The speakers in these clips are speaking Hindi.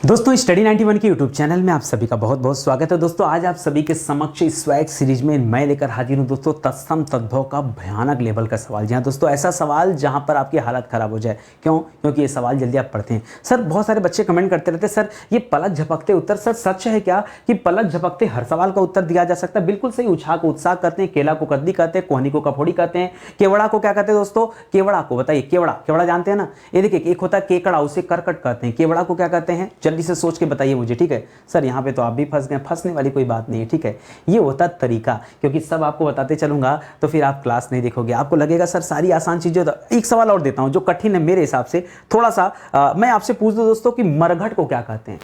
दोस्तों स्टडी 91 की यूट्यूब चैनल में आप सभी का बहुत बहुत स्वागत है। दोस्तों आज आप सभी के समक्ष इस स्वैग सीरीज में मैं लेकर हाजिर हूं दोस्तों तत्सम तद्भव का भयानक लेवल का सवाल। जी हाँ दोस्तों, ऐसा सवाल जहां पर आपकी हालत खराब हो जाए। क्यों? क्योंकि ये सवाल जल्दी आप पढ़ते हैं। सर बहुत सारे बच्चे कमेंट करते रहते हैं, सर ये पलक झपकते उत्तर, सर सच है क्या कि पलक झपकते हर सवाल का उत्तर दिया जा सकता है? बिल्कुल सही। उछा को उत्साह कहते हैं, केला को कद्दी कहते हैं, कोहनी को कफोड़ी कहते हैं, केवड़ा को क्या कहते हैं दोस्तों? केवड़ा को बताइए, केवड़ा केवड़ा जानते हैं ना? ये देखिए एक होता है केकड़ा, उसे करकट कहते हैं। केवड़ा को क्या कहते हैं? जल्दी से सोच के बताइए मुझे, ठीक है? सर यहाँ पे तो आप भी फंस गए, फंसने वाली कोई बात नहीं है, ठीक है? ये होता तरीका, क्योंकि सब आपको बताते चलूंगा तो फिर आप क्लास नहीं देखोगे, आपको लगेगा सर सारी आसान चीजें। एक सवाल और देता हूं जो कठिन है मेरे हिसाब से थोड़ा सा। मैं आपसे पूछ दूं दोस्तों कि मरघट को क्या कहते हैं?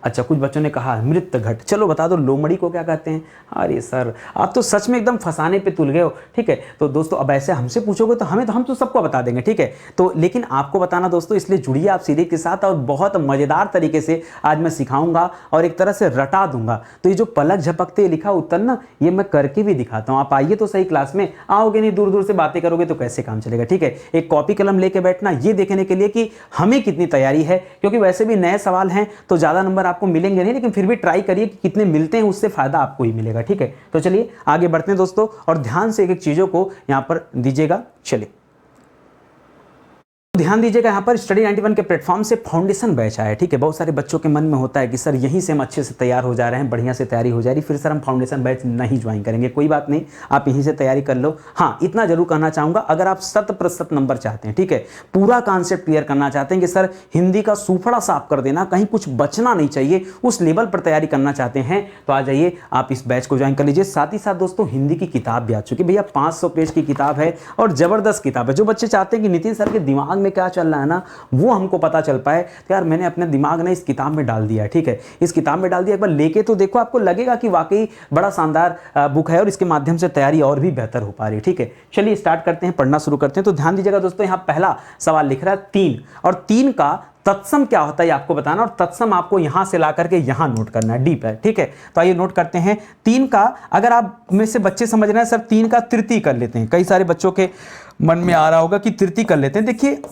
अच्छा, कुछ बच्चों ने कहा मृत घट। चलो बता दो लोमड़ी को क्या कहते हैं? अरे सर आप तो सच में एकदम फंसाने पे तुल गए हो, ठीक है? तो दोस्तों अब ऐसे हमसे पूछोगे तो हम तो सबको बता देंगे, ठीक है? तो लेकिन आपको बताना दोस्तों, इसलिए जुड़िए आप सीरीज के साथ और बहुत मजेदार तरीके से आज मैं सिखाऊंगा और एक तरह से रटा दूंगा। तो ये जो पलक झपकते लिखा उत्तर ना, ये मैं करके भी दिखाता हूँ। आप आइए तो सही क्लास में, आओगे नहीं दूर दूर से बातें करोगे तो कैसे काम चलेगा, ठीक है? एक कॉपी कलम लेके बैठना ये देखने के लिए कि हमें कितनी तैयारी है, क्योंकि वैसे भी नए सवाल हैं तो ज्यादा नंबर आपको मिलेंगे नहीं, लेकिन फिर भी ट्राई करिए कि कितने मिलते हैं, उससे फायदा आपको ही मिलेगा, ठीक है? तो चलिए आगे बढ़ते हैं दोस्तों और ध्यान से एक एक चीजों को यहां पर दीजिएगा। चलिए ध्यान दीजिएगा, यहाँ पर स्टडी 91 के प्लेटफॉर्म से फाउंडेशन बैच आया है, ठीक है? बहुत सारे बच्चों के मन में होता है कि सर यहीं से हम अच्छे से तैयार हो जा रहे हैं, बढ़िया से तैयारी हो जा रही, फिर सर हम फाउंडेशन बैच नहीं ज्वाइन करेंगे। कोई बात नहीं, आप यहीं से तैयारी कर लो। हाँ, इतना जरूर कहना चाहूंगा, अगर आप 100% नंबर चाहते हैं, ठीक है, पूरा कॉन्सेप्ट क्लियर करना चाहते हैं कि सर हिंदी का सूफड़ा साफ कर देना, कहीं कुछ बचना नहीं चाहिए, उस लेवल पर तैयारी करना चाहते हैं तो आ जाइए, आप इस बैच को ज्वाइन कर लीजिए। साथ ही साथ दोस्तों हिंदी की किताब भी आ चुकी है भैया, 500 पेज की किताब है और जबरदस्त किताब है। जो बच्चे चाहते हैं कि नितिन सर के दिमाग में क्या चल रहा है ना, वो हमको पता चल पाए, तो यार मैंने अपने दिमाग ने इस किताब में डाल दिया है, ठीक है? इस किताब में डाल दिया, एक बार लेके तो देखो, आपको लगेगा कि वाकई बड़ा शानदार बुक है और इसके माध्यम से तैयारी और भी बेहतर हो पा रही है, ठीक है? चलिए स्टार्ट करते हैं, पढ़ना शुरू करते हैं। तो ध्यान दीजिएगा दोस्तों, यहां पहला सवाल लिख रहा है 3, और 3 का तत्सम क्या होता है आपको बताना, और तत्सम आपको यहां से ला करके यहां नोट करना है, डीप है, ठीक है? तो आइए नोट करते हैं 3 का। अगर आप में से बच्चे समझ रहे हैं सर 3 का तृतीय कर लेते हैं, कई सारे बच्चों के मन में आ रहा होगा कि तृतीय कर लेते हैं। देखिए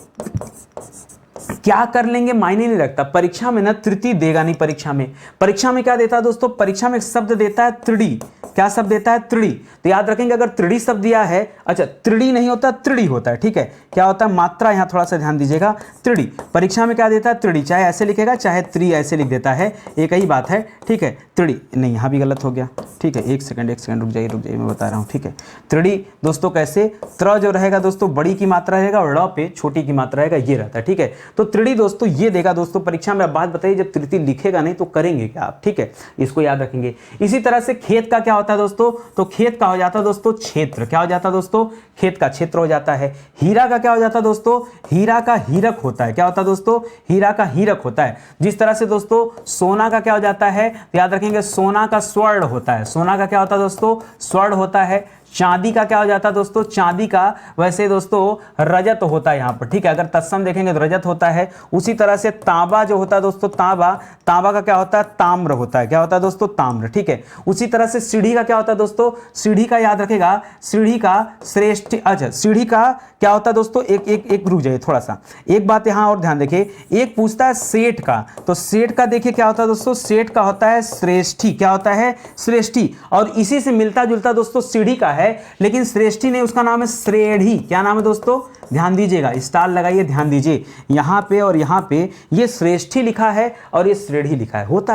क्या कर लेंगे मायने नहीं रखता, परीक्षा में ना तृतीय देगा नहीं। परीक्षा में क्या देता है दोस्तों? परीक्षा में एक शब्द देता है त्रिड़ी। क्या शब्द देता है? त्रिड़ी। तो याद रखेंगे, अगर त्रिड़ी शब्द दिया है, अच्छा त्रिड़ी नहीं होता, त्रिड़ी होता है, ठीक है? क्या होता है? मात्रा यहां थोड़ा सा ध्यान दीजिएगा। त्रिड़ी परीक्षा में क्या देता है? त्रिड़ी। चाहे ऐसे लिखेगा चाहे त्रि ऐसे लिख देता है, एक ही बात है, ठीक है? त्रिड़ी नहीं, यहां भी गलत हो गया, ठीक है? एक सेकंड रुक जाइए मैं बता रहा हूं, ठीक है? त्रिड़ी दोस्तों कैसे? त्र जो रहेगा दोस्तों बड़ी की मात्रा रहेगा और ड़ पे छोटी की मात्रा रहेगा, ये रहता है, ठीक है? तो त्रिड़ी दोस्तों ये देगा दोस्तों परीक्षा में। अब बात बताइए, जब तृतीय लिखेगा नहीं तो करेंगे क्या आप, ठीक है? इसको याद रखेंगे। इसी तरह से खेत का क्या होता है दोस्तों? तो खेत का हो जाता है दोस्तों क्षेत्र। क्या हो जाता है दोस्तों? खेत का क्षेत्र हो जाता है। हीरा का क्या हो जाता है दोस्तों? हीरा का हीरक होता है। क्या होता है दोस्तों? हीरा का हीरक होता है। जिस तरह से दोस्तों सोना का क्या हो जाता है, तो याद रखेंगे सोना का स्वर्ण होता है। सोना का क्या होता है दोस्तों? स्वर्ण होता है। चांदी का क्या हो जाता है दोस्तों? चांदी का वैसे दोस्तों रजत होता है यहां पर, ठीक है? अगर तत्सम देखेंगे तो रजत होता है। उसी तरह से तांबा जो होता है दोस्तों, तांबा का क्या होता है? ताम्र होता है। क्या होता है दोस्तों? ताम्र, ठीक है? उसी तरह से सीढ़ी का क्या होता है दोस्तों? सीढ़ी का याद रखेगा, सीढ़ी का श्रेष्ठ। अच्छा सीढ़ी का क्या होता है दोस्तों? एक रुक जाइए थोड़ा सा, एक बात यहां और ध्यान देखिए। एक पूछता है सेठ का, तो सेठ का देखिए क्या होता है दोस्तों? सेठ का होता है श्रेष्ठी। क्या होता है? श्रेष्ठी। और इसी से मिलता जुलता दोस्तों सीढ़ी का है, लेकिन श्रेष्ठी नहीं, उसका नाम है श्रेढ़ी। क्या नाम है दोस्तों? ध्यान दीजिएगा, स्टार लगाइए, ध्यान दीजिए, यहां पे और यहां पे ये श्रेष्ठी लिखा है और ये श्रेढ़ी लिखा है। होता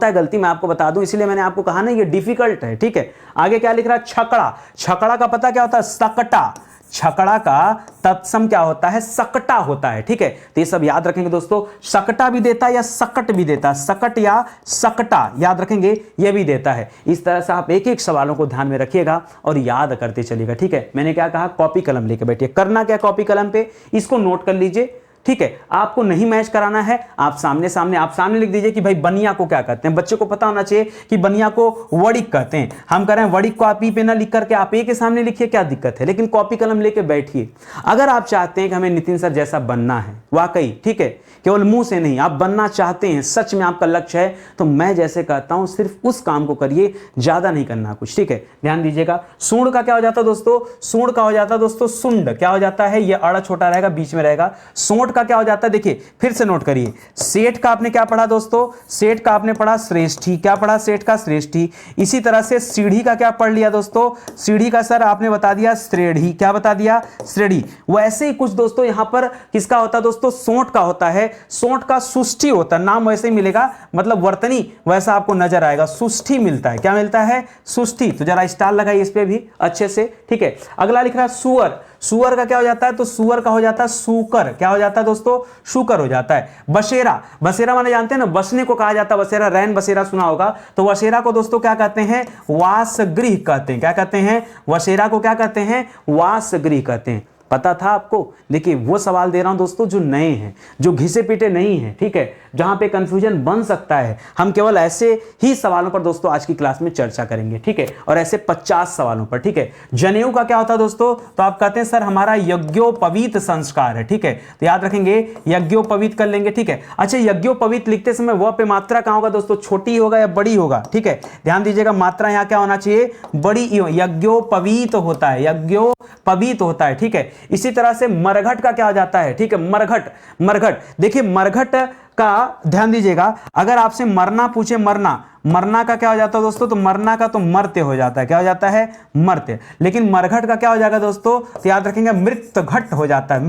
है गलती, मैं आपको बता दूं, इसलिए मैंने आपको कहा ना ये डिफिकल्ट है, ठीक है? आगे क्या लिख रहा है? छकड़ा। छकड़ा का पता क्या होता है? सकटा। छकड़ा का तत्सम क्या होता है? सकटा होता है, ठीक है? तो ये सब याद रखेंगे दोस्तों। सकटा भी देता है या सकट भी देता है, सकट या सकटा याद रखेंगे, ये भी देता है। इस तरह से आप एक एक सवालों को ध्यान में रखिएगा और याद करते चलिएगा, ठीक है? मैंने क्या कहा? कॉपी कलम लेके बैठिए। करना क्या कॉपी कलम पे? इसको नोट कर लीजिए, ठीक है? आपको नहीं मैच कराना है, आप सामने लिख दीजिए कि भाई बनिया को क्या कहते हैं। बच्चे को पता होना चाहिए कि बनिया को वड़िक कहते हैं। हम कह रहे हैं वड़िक को आप ई पे ना लिख करके आप ए के सामने लिखिए, क्या दिक्कत है? लेकिन कॉपी कलम लेके बैठिए। अगर आप चाहते हैं कि हमें नितिन सर जैसा बनना है वाकई, ठीक है, केवल मुंह से नहीं, आप बनना चाहते हैं, सच में आपका लक्ष्य है, तो मैं जैसे कहता हूं सिर्फ उस काम को करिए, ज्यादा नहीं करना कुछ, ठीक है? ध्यान दीजिएगा। सूंड का क्या हो जाता है दोस्तों? सूंड का हो जाता है दोस्तों सुंड। क्या हो जाता है? ये अड़ा छोटा रहेगा, बीच में रहेगा। सोंठ नोट का क्या हो जाता है, देखिए फिर से नोट करिए, सेठ का आपने क्या पढ़ा दोस्तों, सेठ का आपने पढ़ा श्रेष्ठी, क्या पढ़ा सेठ का श्रेष्ठी। इसी तरह से सीढ़ी का क्या पढ़ लिया दोस्तों, सीढ़ी का सर आपने बता दिया श्रेणी, क्या बता दिया श्रेणी। वैसे ही कुछ दोस्तों यहां पर किसका होता है दोस्तों, सोंठ का होता है, सोंठ का सुष्ठी होता है, नाम वैसे ही मिलेगा, मतलब वर्तनी वैसा आपको नजर आएगा, सुष्ठी मिलता है, क्या मिलता है सुष्ठी। तो जरा स्टार लगाइए इस पे भी अच्छे से, ठीक है। अगला लिख रहा है सुअर, सुअर का क्या हो जाता है, तो सुअर का हो जाता है सूकर, क्या हो जाता है दोस्तों, शुकर हो जाता है। बसेरा, बसेरा माने जानते हैं ना, बसने को कहा जाता है बसेरा, रैन बसेरा सुना होगा, तो बसेरा को दोस्तों क्या कहते हैं, वासगृह कहते हैं, क्या कहते हैं, बसेरा को क्या कहते हैं, वासगृह कहते हैं। पता था आपको? देखिए वो सवाल दे रहा हूं दोस्तों जो नए हैं, जो घिसे पीटे नहीं हैं, ठीक है, जहां पे कंफ्यूजन बन सकता है। हम केवल ऐसे ही सवालों पर दोस्तों आज की क्लास में चर्चा करेंगे, ठीक है, और ऐसे 50 सवालों पर, ठीक है। जनेऊ का क्या होता है दोस्तों, तो आप कहते हैं सर हमारा यज्ञोपवीत संस्कार है, ठीक है, तो याद रखेंगे यज्ञोपवीत कर लेंगे, ठीक है। अच्छा, यज्ञोपवीत लिखते समय वह पे मात्रा कहां होगा दोस्तों, छोटी होगा या बड़ी होगा, ठीक है, ध्यान दीजिएगा, मात्रा यहां क्या होना चाहिए, बड़ी, यज्ञोपवीत होता है, यज्ञोपवीत होता है, ठीक है। इसी तरह से मरघट का क्या हो जाता है, ठीक है, मरघट, मरघट देखिए, मरघट का ध्यान दीजिएगा, अगर आपसे मरना पूछे, मरना, मरना का क्या हो जाता है दोस्तों, तो मरना का तो मर्त्य हो जाता है, क्या हो जाता है, मर्त्य। लेकिन मरघट का क्या हो जाएगा दोस्तों, तो याद रखेंगे मृत घट हो जाता है,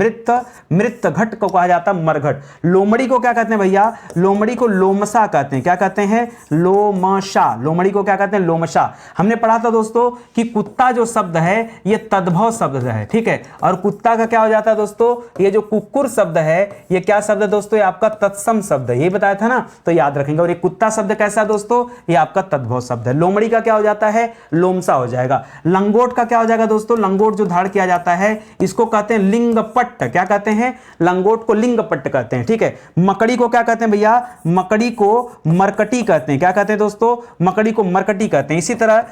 मृत घट को कहा जाता है मरघट। लोमड़ी को क्या कहते हैं भैया, लोमड़ी को लोमसा कहते हैं, क्या कहते हैं, लोमशा, लोमड़ी को क्या कहते हैं, लोमशा। हमने पढ़ा था दोस्तों कि कुत्ता जो शब्द है ये तद्भव शब्द है, ठीक है, और कुत्ता का क्या हो जाता है दोस्तों, ये जो कुक्कुर शब्द है ये क्या शब्द है दोस्तों, ये आपका तत्सम शब्द है, ये बताया था ना, तो याद रखेंगे। और ये कुत्ता शब्द कैसा है दोस्तों, ये आपका तद्भव शब्द है। लोमड़ी का क्या हो जाता है, लोमसा हो जाएगा। लंगोट का क्या हो जाएगा दोस्तों, लंगोट जो धारण किया जाता है इसको कहते हैं लिंगपट्ट, क्या कहते हैं, लंगोट को लिंगपट्ट कहते हैं, ठीक है। मकड़ी को क्या कहते हैं भैया, मकड़ी को मरकटी कहते हैं, क्या कहते हैं दोस्तों, मकड़ी को मरकटी कहते हैं। इसी तरह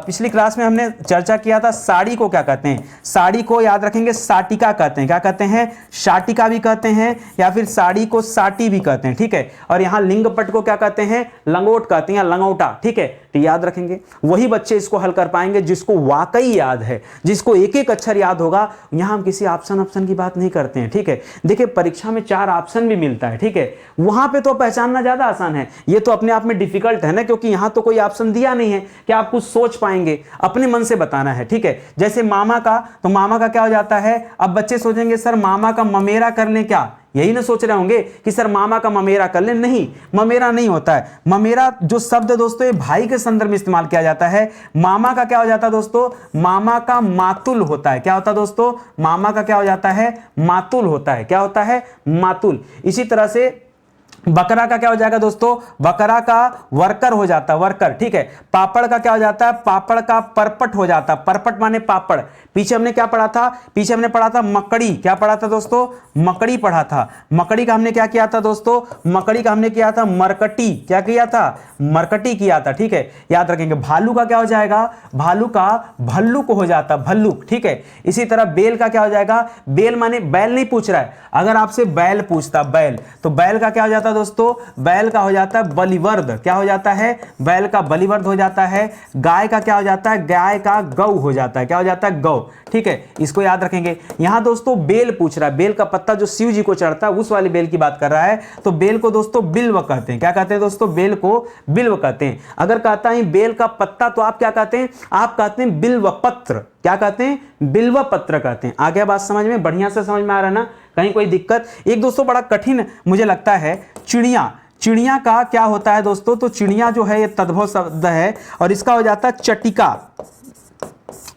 पिछली क्लास में हमने चर्चा किया था साड़ी को क्या कहते हैं, साड़ी को याद रखेंगे साटिका कहते हैं, क्या कहते हैं, शाटिका भी कहते हैं, या फिर साड़ी को साटी भी कहते हैं, ठीक है। और यहां लिंगपट्ट को क्या कहते हैं, लंगोट कहते हैं, लंगोटा, ठीक है, तो याद रखेंगे। वही बच्चे इसको हल कर पाएंगे जिसको वाकई याद है, जिसको एक एक अक्षर याद होगा। यहां हम किसी ऑप्शन की बात नहीं करते हैं, ठीक है। देखिए परीक्षा में 4 ऑप्शन भी मिलता है, ठीक है, वहां पे तो पहचानना ज्यादा आसान है, ये तो अपने आप में डिफिकल्ट है ना, क्योंकि यहां तो कोई ऑप्शन दिया नहीं है कि आप कुछ सोच पाएंगे, अपने मन से बताना है, ठीक है। जैसे मामा का, तो मामा का क्या हो जाता है, अब बच्चे सोचेंगे सर मामा का ममेरा कर लें क्या, यही ना सोच रहे होंगे कि सर मामा का ममेरा कर ले, नहीं, ममेरा नहीं होता है। ममेरा जो शब्द दोस्तों ये भाई के संदर्भ में इस्तेमाल किया जाता है। मामा का क्या हो जाता है दोस्तों, मामा का मातुल होता है, क्या होता है दोस्तों, मामा का क्या हो जाता है, मातुल होता है, क्या होता है, मातुल। इसी तरह से बकरा का क्या हो जाएगा दोस्तों, बकरा का वर्कर हो जाता है, वर्कर, ठीक है। पापड़ का क्या हो जाता है, पापड़ का परपट हो जाता है, परपट माने पापड़। पीछे हमने क्या पढ़ा था, पीछे हमने पढ़ा था मकड़ी, क्या पढ़ा था दोस्तों, मकड़ी पढ़ा था। मकड़ी का हमने क्या किया था दोस्तों, मकड़ी का हमने किया था मरकटी, क्या किया था, मरकटी किया था, ठीक है, याद रखेंगे। भालू का क्या हो जाएगा, भालू का भल्लुक हो जाता, भल्लुक, ठीक है। इसी तरह बेल का क्या हो जाएगा, बेल माने बैल नहीं पूछ रहा है, अगर आपसे बैल पूछता, बैल, तो बैल का क्या हो जाता दोस्तों, बैल का हो जाता है बलिवर्द, क्या हो जाता है, बैल का बलिवर्द हो जाता है। गाय का क्या हो जाता है, गाय का गौ हो जाता है, क्या हो जाता है, गौ, ठीक है, इसको याद रखेंगे। यहां दोस्तों बेल पूछ रहा है, बेल का पत्ता जो शिव जी को चढ़ता है उस वाली बेल की बात कर रहा है, तो बेल को दोस्तों बिल्व कहते हैं, क्या कहते हैं दोस्तों, बेल को बिल्व कहते हैं। अगर कहता है बेल का पत्ता तो आप क्या कहते हैं, आप कहते हैं बिल्व पत्र, क्या कहते हैं, बिल्व पत्र कहते हैं। आगे बात समझ में, बढ़िया से समझ में आ रहा है ना, कहीं कोई दिक्कत। एक दोस्तों बड़ा कठिन मुझे लगता है, चिड़िया, चिड़िया का क्या होता है दोस्तों, तो चिड़िया जो है ये तद्भव शब्द है और इसका हो जाता है चटिका।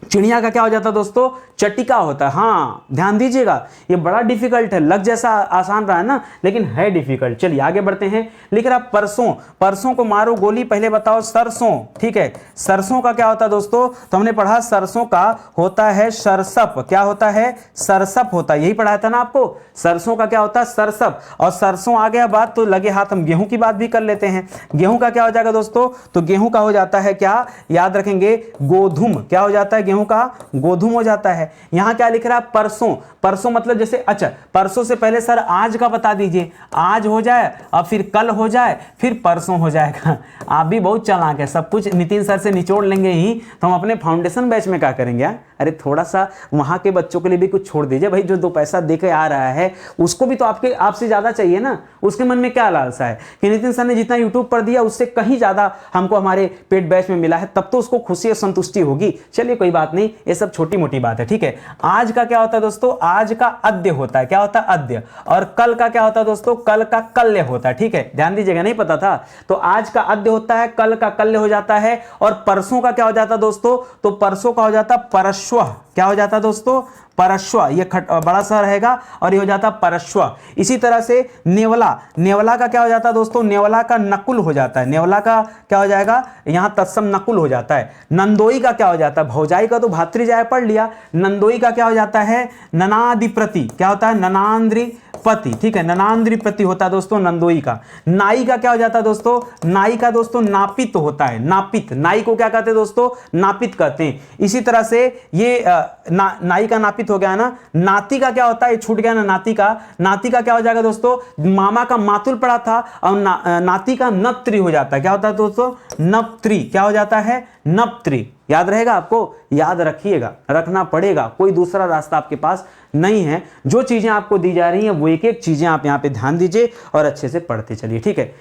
चिड़िया का क्या हो जाता है दोस्तों, चटिका होता है। हाँ ध्यान दीजिएगा, ये बड़ा डिफिकल्ट है, लग जैसा आसान रहा है ना, लेकिन है डिफिकल्ट। चलिए आगे बढ़ते हैं। लिख रहा परसों, परसों को मारो गोली, पहले बताओ सरसों, ठीक है। सरसों का क्या होता है दोस्तों, तो हमने पढ़ा सरसों का होता है सरसप, क्या होता है, सरसप होता है, यही पढ़ाया था ना आपको। सरसों का क्या होता है, सरसप। और सरसों आ गया बात तो लगे हाथ हम गेहूं की बात भी कर लेते हैं। गेहूं का क्या हो जाएगा दोस्तों, तो गेहूं का हो जाता है क्या, याद रखेंगे, गोधूम, क्या हो जाता है, गेहूं का गोधूम हो जाता है। यहां क्या लिख रहा है, परसों, परसों मतलब जैसे, अच्छा परसों से पहले सर आज का बता दीजिए, आज हो जाए और फिर कल हो जाए फिर परसों हो जाएगा। आप भी बहुत चालाक है, सब कुछ नितिन सर से निचोड़ लेंगे ही तो हम अपने फाउंडेशन बैच में क्या करेंगे, अरे थोड़ा सा वहाँ के बच्चों के लिए भी कुछ छोड़ दीजिए भाई, जो 2 पैसा दे के आ रहा है उसको भी तो आपसे ज़्यादा चाहिए ना। उसके मन में क्या लालसा है कि नितिन सर ने जितना यूट्यूब पर दिया उससे कहीं ज़्यादा हमको हमारे पेड बैच में मिला है, तब तो उसको खुशी और संतुष्टि होगी। चलिए कोई बात नहीं, ये सब छोटी मोटी बात है, ठीक है। आज का क्या होता है दोस्तों, आज का अद्य होता है, क्या होता है अद्य, और कल का क्या होता है दोस्तों, कल का कल्य होता है, ठीक है। ध्यान दीजिएगा, नहीं पता था तो आज का अद्य होता है, कल का कल्य हो जाता है, और परसों का क्या हो जाता है दोस्तों, तो परसों का हो जाता परश्व। क्या हो जाता दोस्तों, परश्व, ये बड़ा सा रहेगा और ये हो जाता परश्व। इसी तरह से नेवला, नेवला का क्या हो जाता है दोस्तों, नेवला का नकुल हो जाता है, नेवला का क्या हो जाएगा, यहां तत्सम नकुल हो जाता है। नंदोई का क्या हो जाता है, भौजाई का तो भातृजाय पढ़ लिया, नंदोई का क्या हो जाता है, ननादिप्रति, क्या होता है, ननांद्रिपति, ठीक है, ननांद्रिपति होता है दोस्तों नंदोई का। नाई का क्या हो जाता है दोस्तों, नाई का दोस्तों नापित होता है, नापित, नाई को क्या कहते हैं दोस्तों, नापित कहते हैं। इसी तरह से ये नाई का नापित हो गया ना। नाती का क्या होता है, छूट गया ना, नाती का, नाती का क्या हो जाएगा दोस्तों, मामा का मातुल पड़ा था और नाती का नप्त्री हो जाता है, क्या होता है दोस्तों, नप्त्री, क्या हो जाता है, नप्त्री। याद रहेगा आपको, याद रखिएगा, रखना पड़ेगा, कोई दूसरा रास्ता आपके पास नहीं है। जो चीजें आपको दी जा रही हैं वो एक एक चीजें आप यहां पे ध्यान दीजिए और अच्छे से पढ़ते चलिए, ठीक है।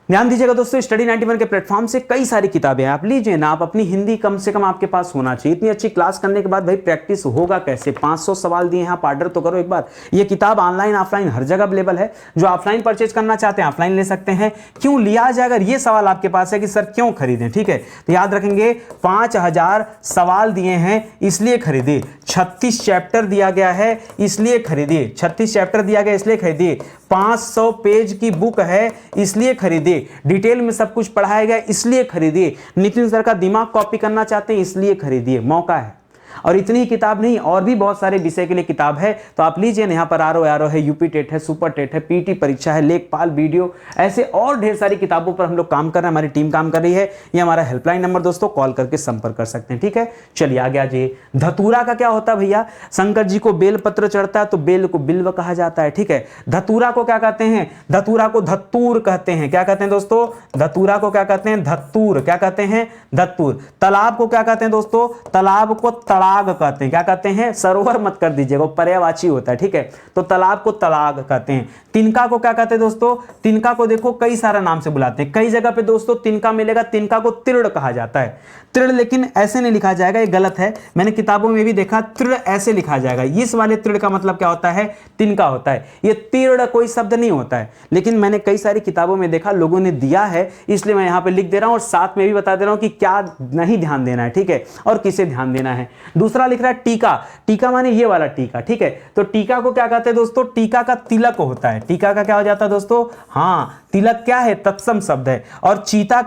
ध्यान दीजिएगा दोस्तों, स्टडी 91 के प्लेटफॉर्म से कई सारी किताबें आप लीजिए ना, आप अपनी हिंदी कम से कम आपके पास होना चाहिए। इतनी अच्छी क्लास करने के बाद भाई प्रैक्टिस होगा कैसे, 500 सवाल दिए हैं, आप ऑर्डर तो करो एक बार। ये किताब ऑनलाइन ऑफलाइन हर जगह अवेलेबल है, जो ऑफलाइन परचेज करना चाहते हैं ऑफलाइन ले सकते हैं। क्यों लिया जाए, अगर ये सवाल आपके पास है कि सर क्यों खरीदें, ठीक है, तो याद रखेंगे 5000 सवाल दिए हैं इसलिए खरीदिए, 36 चैप्टर दिया गया है इसलिए खरीदिए, 36 चैप्टर दिया गया इसलिए खरीदिए, 500 पेज की बुक है इसलिए खरीदिए, डिटेल में सब कुछ पढ़ाया गया इसलिए खरीदिए, नितिन सर का दिमाग कॉपी करना चाहते हैं इसलिए खरीदिए, मौका है। और इतनी ही किताब नहीं, और भी बहुत सारे विषय के लिए किताब है, तो आप लीजिए। यहाँ पर आरओ है, यूपी टेट है, सुपर टेट है, पीटी परीक्षा है, लेखपाल वीडियो, ऐसे और ढेर सारी किताबों पर हम लोग काम कर रहे हैं, हमारी टीम काम कर रही है। ये हमारा हेल्पलाइन नंबर दोस्तों, कॉल करके संपर्क कर सकते हैं, ठीक है। चलिए आगे आ जाइए। धतूरा का क्या होता है भैया, शंकर जी को बेल पत्र चढ़ता है तो बेल को बिल्व कहा जाता है, ठीक है। धतूरा को क्या कहते हैं, धतूरा को धत्तूर कहते हैं, क्या कहते हैं दोस्तों, धतूरा को क्या कहते हैं, धत्तूर, क्या कहते हैं, धत्तूर। तालाब को क्या कहते हैं दोस्तों, तालाब को तड़ाग कहते हैं, क्या कहते हैं, सरोवर मत कर दीजिएगा, पर्यायवाची होता है, ठीक है, तो तालाब को तड़ाग कहते हैं। तिनका को क्या कहते हैं दोस्तों, तिनका को देखो कई सारा नाम से बुलाते हैं, कई जगह पे दोस्तों तिनका मिलेगा, तिनका को तृण कहा जाता है, तृण, लेकिन ऐसे नहीं लिखा जाएगा, ये गलत है, मैंने किताबों में भी देखा, तृण ऐसे लिखा जाएगा। इस वाले तृण का मतलब क्या होता है, तिनका होता है, ये तीर्ण कोई शब्द नहीं होता है, लेकिन मैंने कई सारी किताबों में देखा, लोगों ने दिया है, इसलिए मैं यहाँ पे लिख दे रहा हूँ और साथ में भी बता दे रहा हूँ कि क्या नहीं ध्यान देना है, ठीक है, और किसे ध्यान देना है। दूसरा लिख रहा है टीका, टीका माने ये वाला टीका, ठीक है, तो टीका को क्या कहते हैं दोस्तों, टीका का तिलक होता है, टीका का क्या हो जाता है दोस्तों, हाँ तिलक क्या है, तत्सम शब्द है। और चीता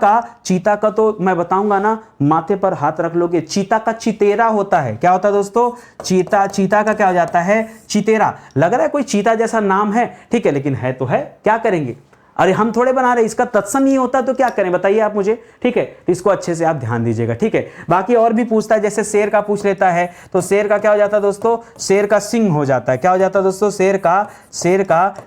का तो मैं बताऊंगा ना, माथे पर हाथ रख लोगे, चीता का चितेरा होता है, क्या होता है दोस्तों, चीता का क्या हो जाता है, चितेरा। लग रहा है कोई चीता जैसा नाम है, ठीक है, लेकिन है तो है, क्या करेंगे, अरे हम थोड़े बना रहे, इसका तत्सम ही होता तो क्या करें बताइए आप मुझे, ठीक है, तो इसको अच्छे से आप ध्यान दीजिएगा, ठीक है। बाकी और भी पूछता है, जैसे शेर का पूछ लेता है, तो शेर का क्या हो जाता है दोस्तों, शेर का सिंह हो जाता है, क्या हो जाता है दोस्तों, शेर का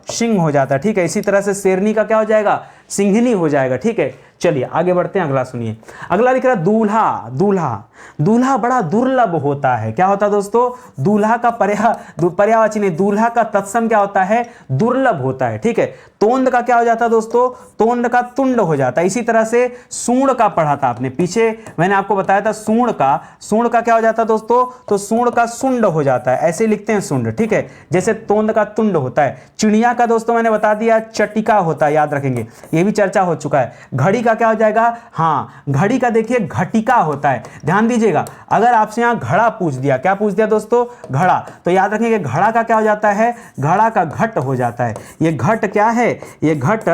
सिंह हो जाता है, ठीक है। इसी तरह से शेरनी का क्या हो जाएगा, सिंहनी हो जाएगा, ठीक है। चलिए आगे बढ़ते हैं, अगला सुनिए। अगला लिख रहा है दूल्हा, दूल्हा, दूल्हा बड़ा दुर्लभ होता है, क्या होता है दोस्तों, दूल्हा का पर्यायवाची नहीं, दूल्हा का तत्सम क्या होता है, दुर्लभ होता है, ठीक है। तोंद का क्या हो जाता है दोस्तों, तोंद का तुंड हो जाता है। इसी तरह से सूंड का पढ़ा था आपने पीछे, मैंने आपको बताया था सूंड का क्या हो जाता है दोस्तों, तो सूंड का सुंड हो जाता है, ऐसे लिखते हैं सुंड, ठीक है, जैसे तोंद का तुंड होता है। चिड़िया का दोस्तों मैंने बता दिया चटिका होता है, याद रखेंगे, ये भी चर्चा हो चुका है। घड़ी का क्या हो जाएगा, हाँ घड़ी का देखिए घटिका होता है, ध्यान दीजिएगा। अगर आपसे यहां घड़ा पूछ दिया, क्या पूछ दिया दोस्तों, घड़ा, तो याद रखेंगे घड़ा का क्या हो जाता है, घड़ा का घट हो जाता है। ये घट क्या है, ये घट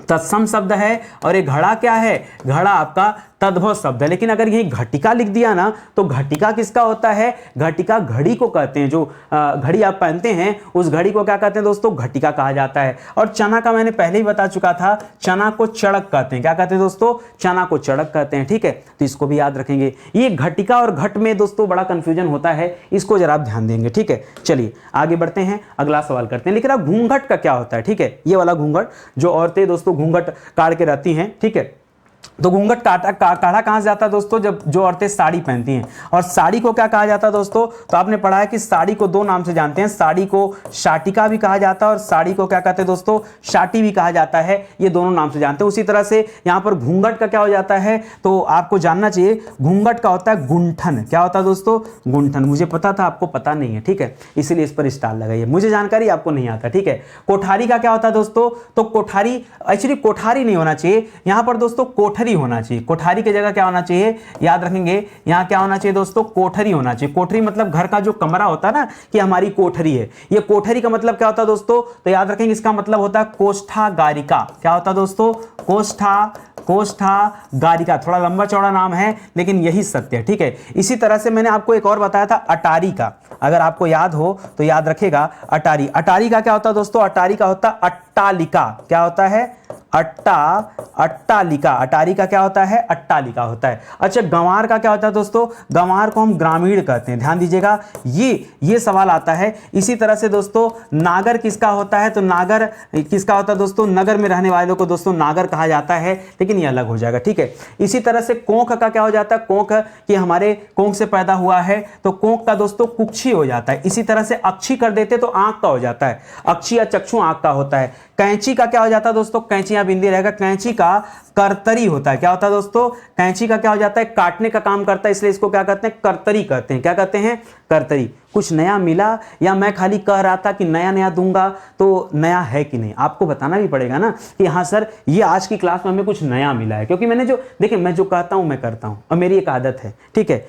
तत्सम शब्द है, और ये घड़ा क्या है, घड़ा आपका तद्भव शब्द है। लेकिन अगर यही घटिका लिख दिया ना, तो घटिका किसका होता है, घटिका घड़ी को कहते हैं, जो घड़ी आप पहनते हैं उस घड़ी को क्या कहते हैं दोस्तों, घटिका कहा जाता है। और चना का मैंने पहले ही बता चुका था, चना को चड़क कहते हैं, क्या कहते हैं दोस्तों, चना को चड़क कहते हैं, ठीक है, तो इसको भी याद रखेंगे। ये घटिका और घट में दोस्तों बड़ा कंफ्यूजन होता है, इसको जरा आप ध्यान देंगे, ठीक है। चलिए आगे बढ़ते हैं, अगला सवाल करते हैं। लिख रहा घूंघट का क्या होता है, ठीक है, ये वाला घूंघट, जो औरतें दोस्तों घूंघट काट के रहती हैं, ठीक है, तो घूंघट काढ़ा कहाँ से जाता है दोस्तों, जब जो औरतें साड़ी पहनती हैं। और साड़ी को क्या कहा जाता है दोस्तों, तो आपने पढ़ा है कि साड़ी को दो नाम से जानते हैं, साड़ी को शाटिका भी कहा जाता है और साड़ी को क्या कहते हैं दोस्तों, शाटी भी कहा जाता है, ये दोनों नाम से जानते हैं। उसी तरह से यहाँ पर घूंघट का क्या हो जाता है, तो आपको जानना चाहिए घूंघट का होता है गुंठन। क्या होता है दोस्तों, गुंठन। मुझे पता था, आपको पता नहीं है, ठीक है, इसीलिए इस पर स्टार लगाइए, मुझे जानकारी, आपको नहीं आता, ठीक है। कोठारी का क्या होता है दोस्तों, तो कोठारी, एक्चुअली कोठारी नहीं होना चाहिए यहाँ पर दोस्तों, कोठरी होना चाहिए। कोठारी की जगह क्या होना चाहिए, याद रखेंगे, यहां क्या होना चाहिए दोस्तों, कोठरी होना चाहिए। कोठरी मतलब घर का जो कमरा होता है ना, कि हमारी कोठरी है। ये कोठरी का मतलब क्या होता है दोस्तों, तो याद रखेंगे इसका मतलब होता है कोष्ठागारिका। क्या होता है दोस्तों, कोष्ठागारिका। थोड़ा लंबा चौड़ा नाम है लेकिन यही सत्य है, ठीक है। इसी तरह से मैंने आपको एक और बताया था अटारी का, अगर आपको याद हो तो याद रखेगा अटारी। अटारी का क्या होता है दोस्तों, अटारी का होता है अट्टालिका। क्या होता है, अट्टालिका। अटारी का क्या होता है, अट्टालिका होता है। अच्छा, गंवार का क्या होता है दोस्तों, गंवार को हम ग्रामीण कहते हैं, ध्यान दीजिएगा, ये सवाल आता है। इसी तरह से दोस्तों नागर किसका होता है, तो नागर किसका होता है दोस्तों, नगर में रहने वालों को दोस्तों नागर कहा जाता है, लेकिन ये अलग हो जाएगा, ठीक है। इसी तरह से कोंख का क्या हो जाता है, कोंख कि हमारे कोंख से पैदा हुआ है, तो कोंख का दोस्तों कुक्षी हो जाता है। इसी तरह से अक्षी कर देते तो आंख का हो जाता है, अक्षी या चक्षु आंख का होता है। कैंची का क्या हो जाता है दोस्तों, कैंची यहां बिंदी रहेगा, कैंची का करतरी होता है। क्या होता है दोस्तों, कैंची का क्या हो जाता है, काटने का काम करता है, इसलिए इसको क्या कहते हैं, करतरी कहते हैं। क्या कहते हैं, करतरी। कुछ नया मिला, या मैं खाली कह रहा था कि नया नया दूंगा, तो नया है कि नहीं आपको बताना भी पड़ेगा ना, कि हाँ सर ये आज की क्लास में हमें कुछ नया मिला है। क्योंकि मैंने जो देखिए, मैं जो कहता हूं मैं करता हूं, और मेरी एक आदत है, ठीक है।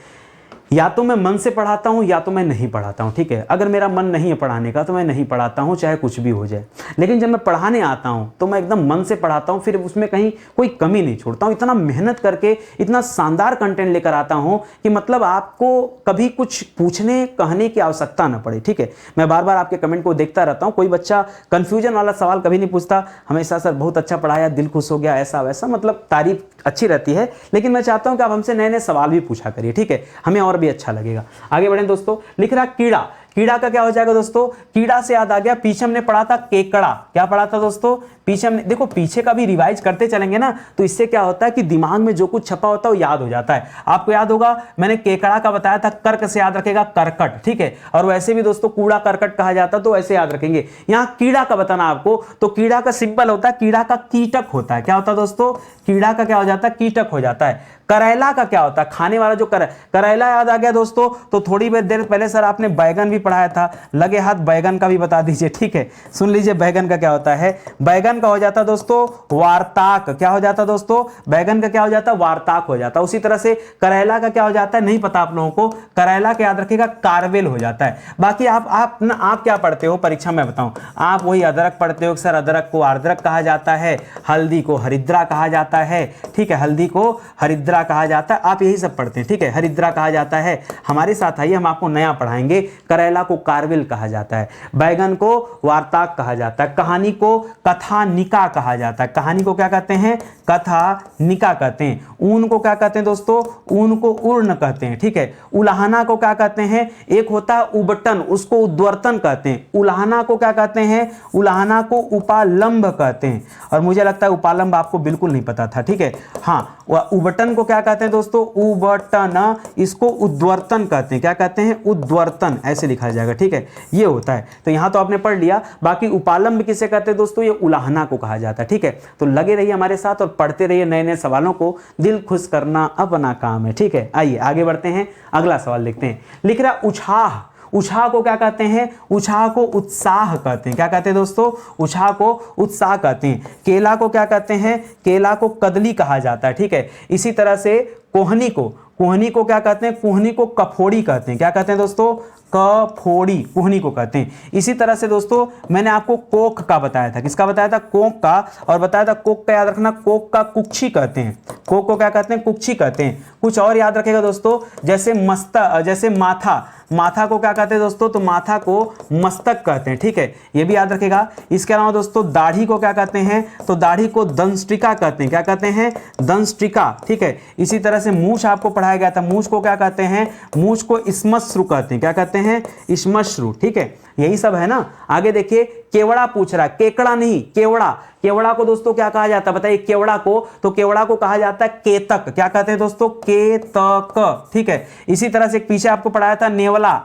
या तो मैं मन से पढ़ाता हूं या तो मैं नहीं पढ़ाता हूं, ठीक है। अगर मेरा मन नहीं है पढ़ाने का तो मैं नहीं पढ़ाता हूं, चाहे कुछ भी हो जाए। लेकिन जब मैं पढ़ाने आता हूं तो मैं एकदम मन से पढ़ाता हूं, फिर उसमें कहीं कोई कमी नहीं छोड़ता हूं। इतना मेहनत करके इतना शानदार कंटेंट लेकर आता हूं कि मतलब आपको कभी कुछ पूछने कहने की आवश्यकता ना पड़े, ठीक है। मैं बार बार आपके कमेंट को देखता रहता हूं, कोई बच्चा कंफ्यूजन वाला सवाल कभी नहीं पूछता, हमेशा सर बहुत अच्छा पढ़ाया, दिल खुश हो गया, ऐसा वैसा, मतलब तारीफ अच्छी रहती है। लेकिन मैं चाहता हूं कि आप हमसे नए नए सवाल भी पूछा करिए, ठीक है, हमें और भी अच्छा लगेगा। आगे बढ़ें दोस्तों, लिख रहा कीड़ा। कीड़ा का क्या हो जाएगा दोस्तों, कीड़ा से याद आ गया, पीछे हमने पढ़ा था केकड़ा। क्या पढ़ा था दोस्तों, पीछे हमने, देखो पीछे का भी रिवाइज करते चलेंगे ना, तो इससे क्या होता है कि दिमाग में जो कुछ छपा होता है वो याद हो जाता है। आपको याद होगा मैंने केकड़ा का बताया था, कर्क से याद रखेगा करकट, ठीक है। और वैसे भी दोस्तों कूड़ा करकट कहा जाता, तो ऐसे याद रखेंगे। यहां कीड़ा का बताना आपको, तो कीड़ा का सिंपल होता है, कीड़ा का कीटक होता है। क्या होता है दोस्तों, कीड़ा का क्या हो जाता है, कीटक हो जाता है। करेला का क्या होता है, खाने वाला जो करेला याद आ गया दोस्तों, तो थोड़ी देर पहले सर आपने बैगन भी पढ़ाया था, लगे हाथ बैगन का भी बता दीजिए, ठीक है। सुन लीजिए बैगन का क्या होता है, बैगन का हो जाता है दोस्तों वार्ताक। क्या हो जाता है दोस्तों, बैगन का क्या हो जाता है, वार्ताक हो जाता है। उसी तरह से करेला का क्या हो जाता है, नहीं पता आप लोगों को, करेला का याद रखिएगा कार्वेल हो जाता है। बाकी आप क्या पढ़ते हो परीक्षा में बताऊं, आप वही अदरक पढ़ते हो, सर अदरक को आर्द्रक कहा जाता है, हल्दी को हरिद्रा कहा जाता है, ठीक है, हल्दी को हरिद्रा कहा जाता है, आप यही सब पढ़ते हैं, ठीक है, हरिद्रा कहा जाता है। हमारे साथ आइए, हम आपको नया पढ़ाएंगे। करेला को कार्वेल कहा जाता है, बैगन को वार्ताक कहा जाता है, कहानी को कथानिका कहा जाता है। कहानी को क्या कहते हैं, कथानिका कहते हैं। ऊन को क्या कहते हैं दोस्तों, ऊन को उर्ण कहते हैं, ठीक है। उलाहना को क्या कहते हैं, एक होता है उबटन, उसको उद्वर्तन कहते हैं। उलाहना को क्या कहते हैं, उलाहना को उपालंब कहते हैं। और मुझे लगता है उपालंब आपको बिल्कुल नहीं पता था, ठीक है। हाँ, उबटन को क्या कहते हैं दोस्तों, उबटन, इसको उद्वर्तन कहते हैं। क्या कहते हैं, उद्वर्तन, ऐसे लिखा जाएगा, ठीक है, ये होता है। तो यहां तो आपने पढ़ लिया। बाकी उपालंब किसे कहते हैं दोस्तों, ये उलाहना को कहा जाता है, ठीक है। तो लगे रहिए हमारे साथ और पढ़ते रहिए नए नए सवालों को, दिल खुश करना अपना काम है, ठीक है। आइए आगे बढ़ते हैं, अगला सवाल लिखते हैं। लिख रहा उत्साह। उत्साह को क्या कहते हैं, उत्साह को उत्साह कहते हैं। क्या कहते हैं दोस्तों, उत्साह को उत्साह कहते हैं। केला को क्या कहते हैं, केला को कदली कहा जाता है, ठीक है। इसी तरह से कोहनी को क्या कहते हैं, कोहनी को कफोड़ी कहते हैं। क्या कहते हैं दोस्तों, कफोड़ी, कोहनी को कहते हैं। इसी तरह से दोस्तों मैंने आपको कोक का बताया था, किसका बताया था, कोक का, और बताया था कोक का याद रखना, कोक का कुक्षी कहते हैं। कोक को क्या कहते हैं, कुक्षी कहते हैं। कुछ और याद रखेगा दोस्तों, जैसे माथा को क्या कहते हैं दोस्तों, तो माथा को मस्तक कहते हैं, ठीक है, ये भी याद रखेगा। इसके अलावा दोस्तों दाढ़ी को क्या कहते हैं, तो दाढ़ी को दंष्ट्रिका कहते हैं। क्या कहते हैं, दंष्ट्रिका, ठीक है। इसी तरह से मूछ आपको पढ़ाया गया था, मूछ को क्या कहते हैं, मूछ को श्मश्रु कहते हैं। क्या कहते हैं, श्मश्रु, ठीक है। यही सब है ना। आगे देखिए, केवड़ा पूछ रहा है, केकड़ा नहीं, केवड़ा। केवड़ा को दोस्तों क्या कहा जाता है बताइए, केवड़ा को, तो केवड़ा को कहा जाता है केतक। क्या कहते हैं दोस्तों, केतक, ठीक है। इसी तरह से एक पीछे आपको पढ़ाया था नेवला,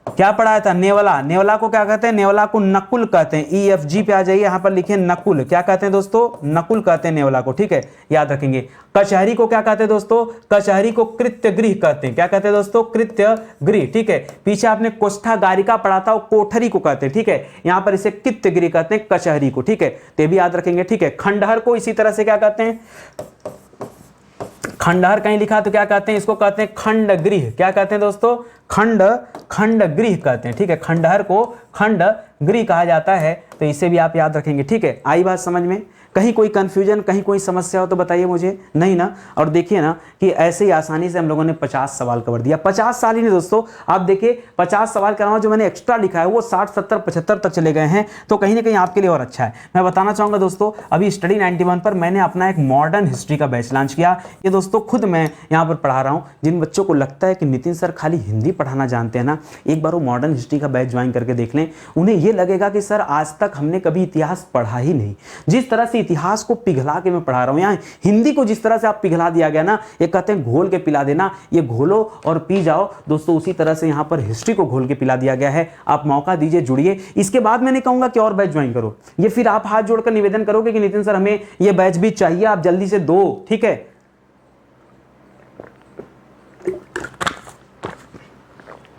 क्या पढ़ाया था, नेवला। नेवला को क्या कहते हैं, नेवला को नकुल कहते हैं। EFG पे आ जाइए, यहां पर लिखे नकुल, क्या कहते हैं दोस्तों, नकुल कहते हैं नेवला को, ठीक है, याद रखेंगे। कचहरी को क्या कहते हैं दोस्तों, कचहरी को कृत्यगृह कहते हैं। क्या कहते हैं दोस्तों, कृत्यगृह, ठीक है। पीछे आपने कोष्ठागारिका पढ़ा था, वो कोठरी को कहते हैं, ठीक है। यहां पर इसे कृत्यगृह कहते हैं, कचहरी को, ठीक है, तो भी याद रखेंगे, ठीक है। खंडहर को इसी तरह से क्या कहते हैं, खंडहर कहीं लिखा तो क्या कहते हैं, इसको कहते हैं खंडगृह। क्या कहते हैं दोस्तों, खंडगृह कहते हैं, ठीक है। खंडहर को खंडगृह कहा जाता है, तो इसे भी आप याद रखेंगे, ठीक है। आई बात समझ में, कहीं कोई कंफ्यूजन, कहीं कोई समस्या हो तो बताइए मुझे, नहीं ना। और देखिए ना कि ऐसे ही आसानी से हम लोगों ने 50 सवाल कवर दिया। 50 साल ही नहीं दोस्तों, आप देखिए 50 सवाल के अलावा जो मैंने एक्स्ट्रा लिखा है वो 60, 70, 75 तक चले गए हैं, तो कहीं ना कहीं आपके लिए और अच्छा है। मैं बताना चाहूँगा दोस्तों, अभी स्टडी 91 पर मैंने अपना एक मॉडर्न हिस्ट्री का बैच लॉन्च किया। ये दोस्तों खुद मैं यहाँ पर पढ़ा रहा हूँ। जिन बच्चों को लगता है कि नितिन सर खाली हिंदी पढ़ाना जानते हैं ना, एक बार वो मॉडर्न हिस्ट्री का बैच ज्वाइन करके देख लें। उन्हें ये लगेगा कि सर आज तक हमने कभी इतिहास पढ़ा ही नहीं। जिस तरह से इतिहास को पिघला के मैं पढ़ा रहा हूं, यहाँ हिंदी को जिस तरह से आप पिघला दिया गया ना, ये कहते हैं घोल के पिला देना, ये घोलो और पी जाओ दोस्तों, उसी तरह से यहाँ पर हिस्ट्री को घोल के पिला दिया गया है। आप मौका दीजिए, जुड़िए। इसके बाद मैं नहीं कहूंगा कि और बैच ज्वाइन करो, ये फिर आप हाथ जोड़कर निवेदन करोगे कि नितिन सर हमें ये बैच भी चाहिए, आप जल्दी से दो, ठीक है।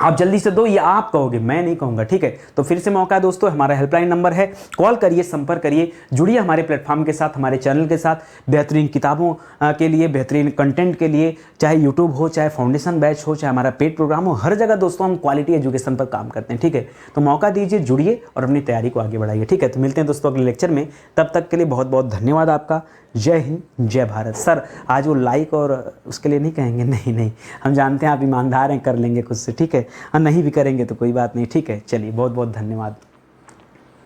आप जल्दी से दो, ये आप कहोगे, मैं नहीं कहूंगा, ठीक है। तो फिर से मौका है दोस्तों, हमारा हेल्पलाइन नंबर है, कॉल करिए, संपर्क करिए, जुड़िए हमारे प्लेटफॉर्म के साथ, हमारे चैनल के साथ। बेहतरीन किताबों के लिए, बेहतरीन कंटेंट के लिए, चाहे यूट्यूब हो, चाहे फाउंडेशन बैच हो, चाहे हमारा पेड प्रोग्राम हो, हर जगह दोस्तों हम क्वालिटी एजुकेशन पर काम करते हैं, ठीक है। तो मौका दीजिए, जुड़िए और अपनी तैयारी को आगे बढ़ाइए, ठीक है। तो मिलते हैं दोस्तों अगले लेक्चर में, तब तक के लिए बहुत बहुत धन्यवाद आपका। जय हिंद, जय भारत। सर आज वो लाइक और उसके लिए नहीं कहेंगे, नहीं, हम जानते हैं आप ईमानदार हैं, कर लेंगे खुद से, ठीक है। नहीं भी करेंगे तो कोई बात नहीं, ठीक है। चलिए बहुत बहुत धन्यवाद।